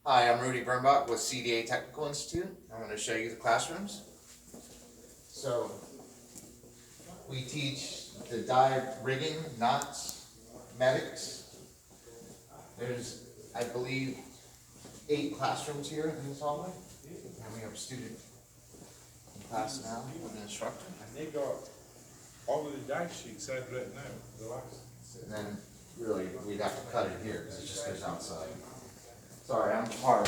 Hi, I'm Rudy Birnbach with CDA Technical Institute. I'm going to show you the classrooms. So, we teach the dive rigging, knots, medics. There's, I believe, 8 classrooms here in this hallway. And we have a student in class now with an instructor. And they got all of the dive sheets I've written out, the last. And then, really, we'd have to cut it here because it just goes outside. Sorry, I'm hard.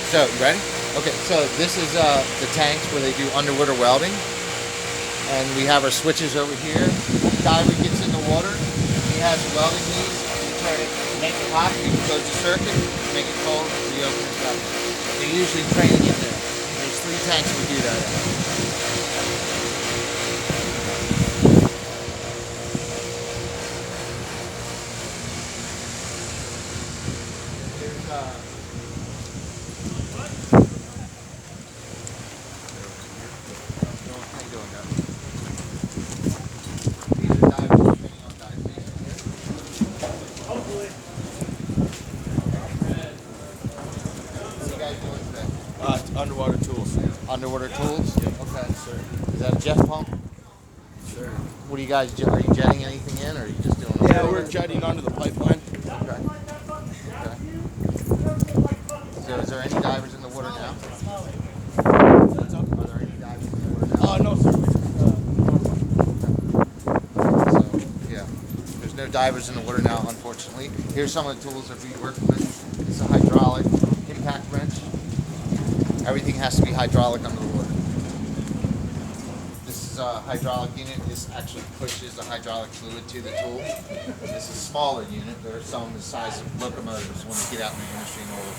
So, you ready? Okay, so this is the tanks where they do underwater welding. And we have our switches over here. The diver gets in the water. He has welding leads. You turn it, make it hot, you can close the circuit, make it cold, reopen it back. They're usually training in there. There's 3 tanks we do that in. Underwater tools. Underwater tools? Yeah. Okay. Sir. Is that a jet pump? Sure. What are you guys, are you jetting anything in or are you just doing Yeah, we're jetting onto the pipeline. Okay. Okay. So is there any divers in the water now? Are there any divers in the water now? No, sir. So, yeah. There's no divers in the water now, unfortunately. Here's some of the tools that we work with. It's a hydraulic impact wrench. Everything has to be hydraulic under the water. This is a hydraulic unit. This actually pushes the hydraulic fluid to the tool. This is a smaller unit. There are some the size of locomotives when you get out in the industry and all.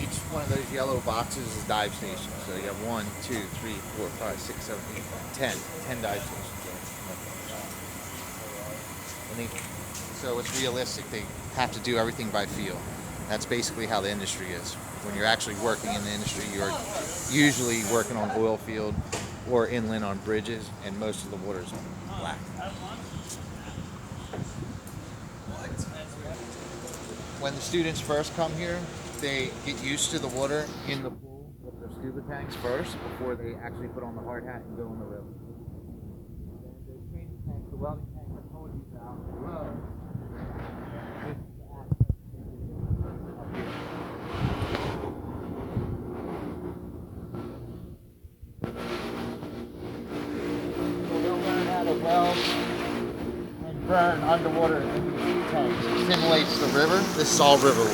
Each one of those yellow boxes is a dive station. So you have 1, 2, 3, 4, 5, 6, 7, 8, 10 dive stations. So it's realistic. They have to do everything by feel. That's basically how the industry is. When you're actually working in the industry, you're usually working on oil field or inland on bridges, and most of the water's black. When the students first come here, they get used to the water in the pool with their scuba tanks first before they actually put on the hard hat and go in the river. Then the training tanks, the welding tanks I told you about below. Weld and burn underwater in these tanks. It simulates the river. This is all river work.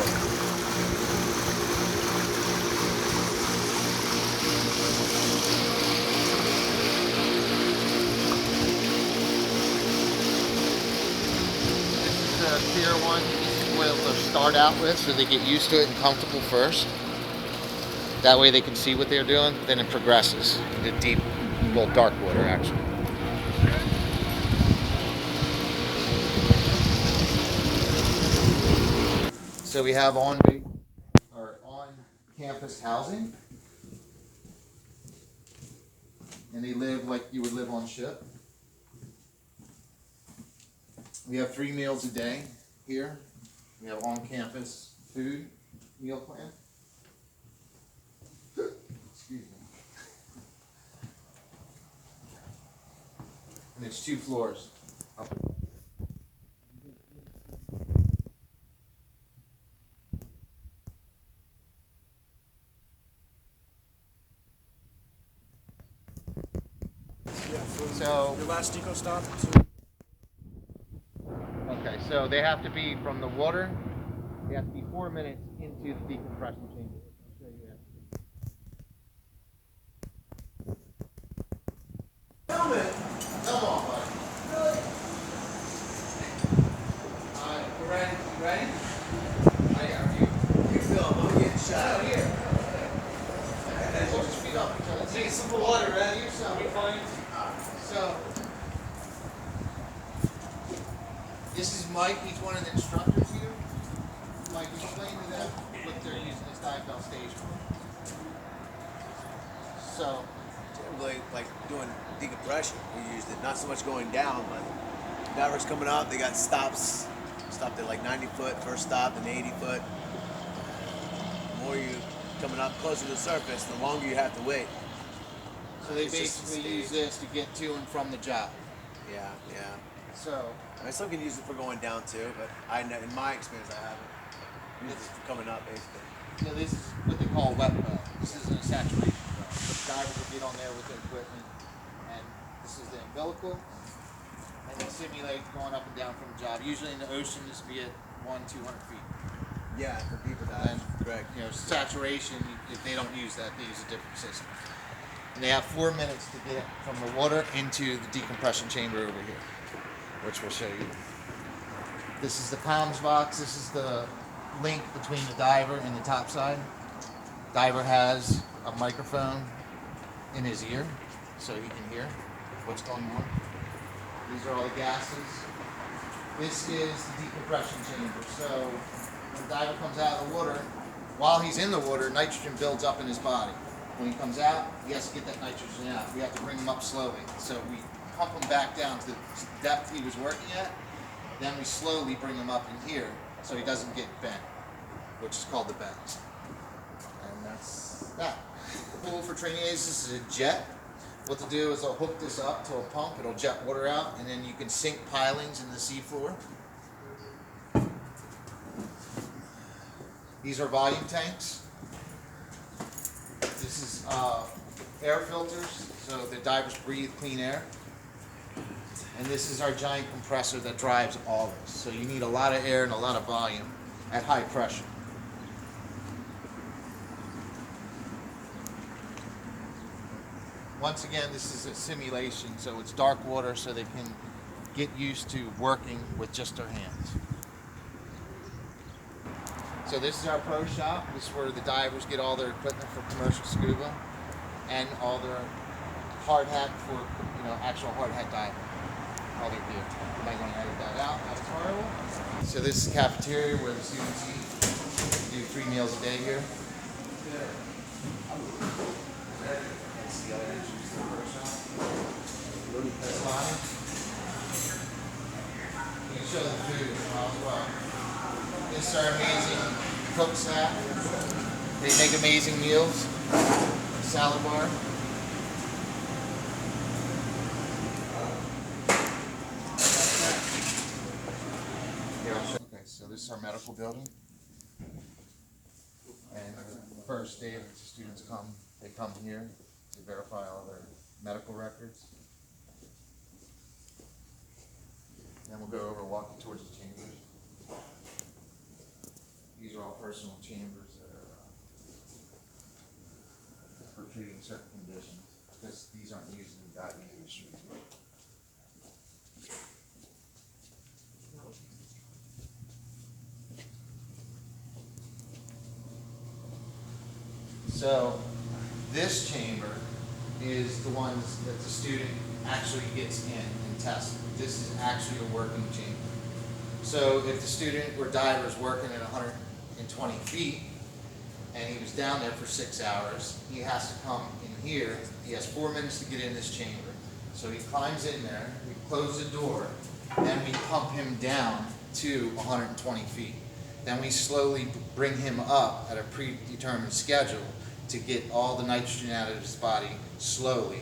This is the tier 1. This is where they'll start out with, so they get used to it and comfortable first. That way they can see what they're doing. Then it progresses into deep, well, dark water actually. So we have on-campus housing, and they live like you would live on ship. We have 3 meals a day here. We have on-campus food meal plan. Excuse me. And it's 2 floors. So Your last deco stop? Okay, so they have to be from the water. They have to be 4 minutes into the decompression chamber. I'll show you that. Helmet! Come on, buddy. Really? Alright, you ready? You ready? You film, I'm getting shot. Here. Okay, we'll just feed up each other. Take some water, ready? Yourself. Be fine. So, this is Mike. He's one of the instructors here. Mike, explain to them what they're using this dive bell stage for. So, Generally, like doing decompression, we used it not so much going down, but divers coming up, they got stops stopped at like 90 foot, first stop, and 80 foot. The more you coming up closer to the surface, the longer you have to wait. So they It's just a basically use stage. this to get to and from the job. Yeah, yeah. So I mean, some can use it for going down too, but in my experience, I haven't. Used it for coming up, basically. you know, this is what they call a wet well. This isn't a saturation well. The divers will get on there with their equipment, and this is the umbilical, and they simulate going up and down from the job. Usually in the ocean, this will be at 200 feet. Yeah, for deeper And dives, correct. you know, saturation, if they don't use that, they use a different system. And they have 4 minutes to get from the water into the decompression chamber over here, which we'll show you. This is the comms box. This is the link between the diver and the topside. Diver has a microphone in his ear, so he can hear what's going on. These are all the gases. This is the decompression chamber. So when the diver comes out of the water, while he's in the water, nitrogen builds up in his body. When he comes out, he has to get that nitrogen out. We have to bring him up slowly. So we pump him back down to the depth he was working at. Then we slowly bring him up in here so he doesn't get bent, which is called the bend. And that's that. Cool for training aids. This is a jet. What to do is I'll hook this up to a pump. It'll jet water out, and then you can sink pilings in the seafloor. These are volume tanks. This is air filters, so the divers breathe clean air. And this is our giant compressor that drives all this. So you need a lot of air and a lot of volume at high pressure. Once again, this is a simulation, so it's dark water so they can get used to working with just their hands. So this is our pro shop. This is where the divers get all their equipment for commercial scuba and all their hard hat for, actual hard hat diving. All their gear. You might want to edit that out. That was horrible. So this is the cafeteria where the students eat. We do 3 meals a day here. That's the other entrance to the pro shop. That's Lonnie. You can show the food as well. This is our amazing cook staff. They make amazing meals. Salad bar. Okay, so this is our medical building. And the first day that the students come, they come here to verify all their medical records. Then we'll go over, walk you towards the chambers. These are all personal chambers that are for treating certain conditions, because these aren't used in the diving industry. So this chamber is the ones that the student actually gets in and tested. This is actually a working chamber. So if the student or diver is working at 120 feet and he was down there for 6 hours, he has to come in here. He has 4 minutes to get in this chamber. So he climbs in there, we close the door, then we pump him down to 120 feet. Then we slowly bring him up at a predetermined schedule to get all the nitrogen out of his body slowly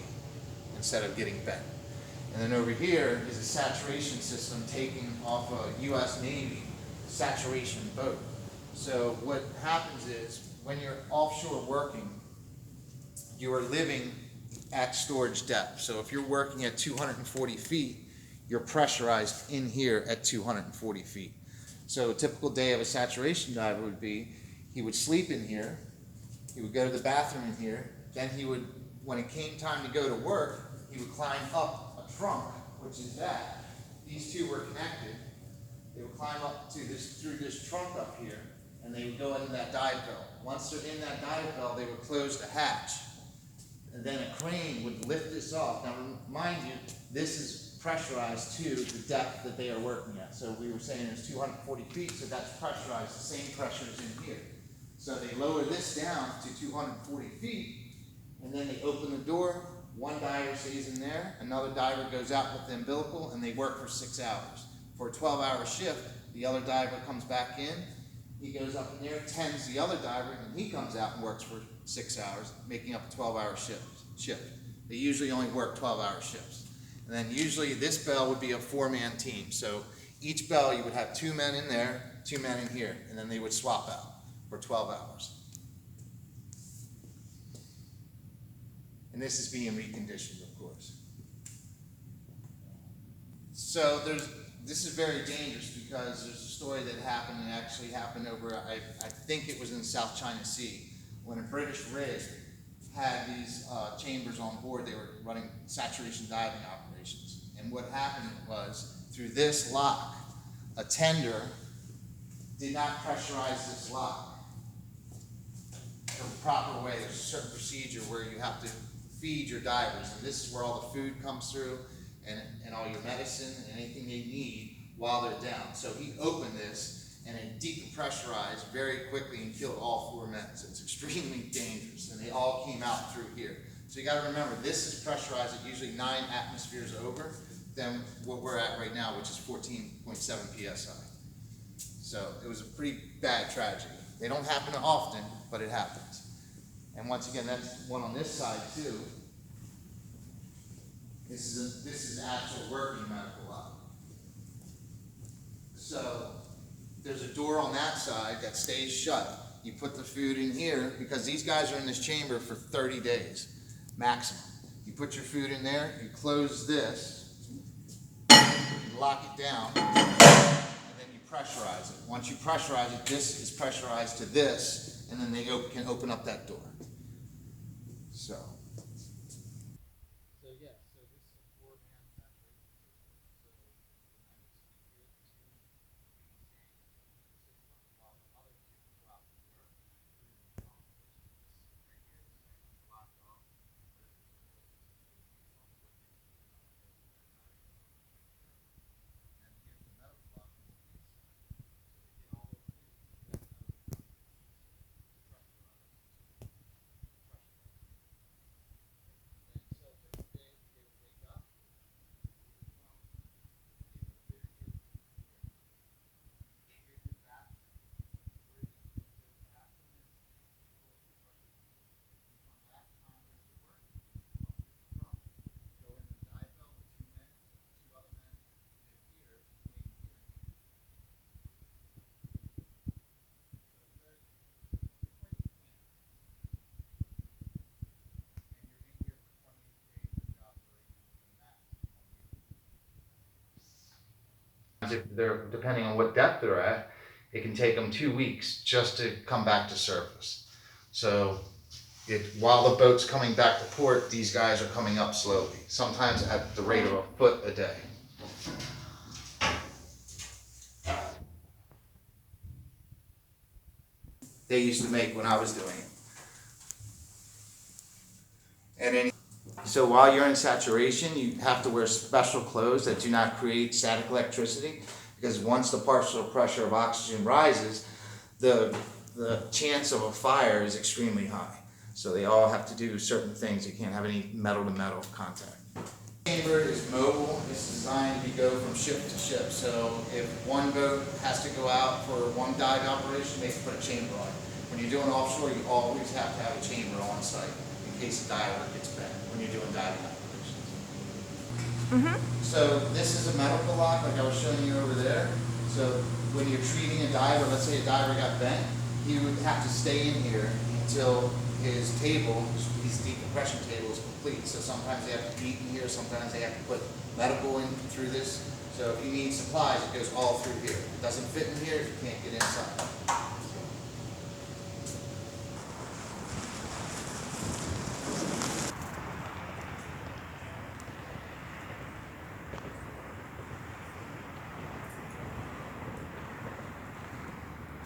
instead of getting bent. And then over here is a saturation system taking off a US Navy saturation boat. So what happens is when you're offshore working, you are living at storage depth. So if you're working at 240 feet, you're pressurized in here at 240 feet. So a typical day of a saturation diver would be, he would sleep in here, he would go to the bathroom in here, then he would, when it came time to go to work, he would climb up a trunk, which is that. These two were connected. They would climb up to this, through this trunk up here, and they would go into that dive bell. Once they're in that dive bell, they would close the hatch, and then a crane would lift this off. Now, mind you, this is pressurized to the depth that they are working at. So we were saying it's 240 feet, so that's pressurized, the same pressure is in here. So they lower this down to 240 feet, and then they open the door. One diver stays in there, another diver goes out with the umbilical, and they work for 6 hours. For a 12-hour shift, the other diver comes back in, he goes up in there, tends the other diver, and he comes out and works for 6 hours, making up a 12-hour shift. They usually only work 12-hour shifts. And then usually this bell would be a 4-man team. So each bell you would have 2 men in there, 2 men in here, and then they would swap out for 12 hours. And this is being reconditioned, of course. So this is very dangerous because there's a story that happened, and actually happened over, I think it was in South China Sea, when a British rig had these chambers on board. They were running saturation diving operations. And what happened was, through this lock, a tender did not pressurize this lock the proper way. There's a certain procedure where you have to feed your divers, and this is where all the food comes through, and all your medicine and anything they need while they're down. So he opened this, and it decompressurized very quickly and killed all 4 men. So it's extremely dangerous, and they all came out through here. So you got to remember, this is pressurized at usually 9 atmospheres over than what we're at right now, which is 14.7 psi. So it was a pretty bad tragedy. They don't happen often, but it happens. And once again, that's one on this side too. This is actual working medical lock. So there's a door on that side that stays shut. You put the food in here because these guys are in this chamber for 30 days maximum. You put your food in there, you close this, you lock it down, and then you pressurize it. Once you pressurize it, this is pressurized to this, and then they can open up that door. So. If they're, depending on what depth they're at, it can take them 2 weeks just to come back to surface. So while the boat's coming back to port, these guys are coming up slowly, sometimes at the rate of a foot a day. They used to make when I was doing it. So while you're in saturation, you have to wear special clothes that do not create static electricity, because once the partial pressure of oxygen rises, the chance of a fire is extremely high. So they all have to do certain things. You can't have any metal-to-metal contact. The chamber is mobile. It's designed to go from ship to ship. So if one boat has to go out for one dive operation, they can put a chamber on it. When you're doing offshore, you always have to have a chamber on site in case a diver gets bent when you're doing diving operations. So this is a medical lock, like I was showing you over there. So when you're treating a diver, let's say a diver got bent, he would have to stay in here until his table, his decompression table, is complete. So sometimes they have to eat in here, sometimes they have to put medical in through this. So if you need supplies, it goes all through here. If it doesn't fit in here, you can't get inside.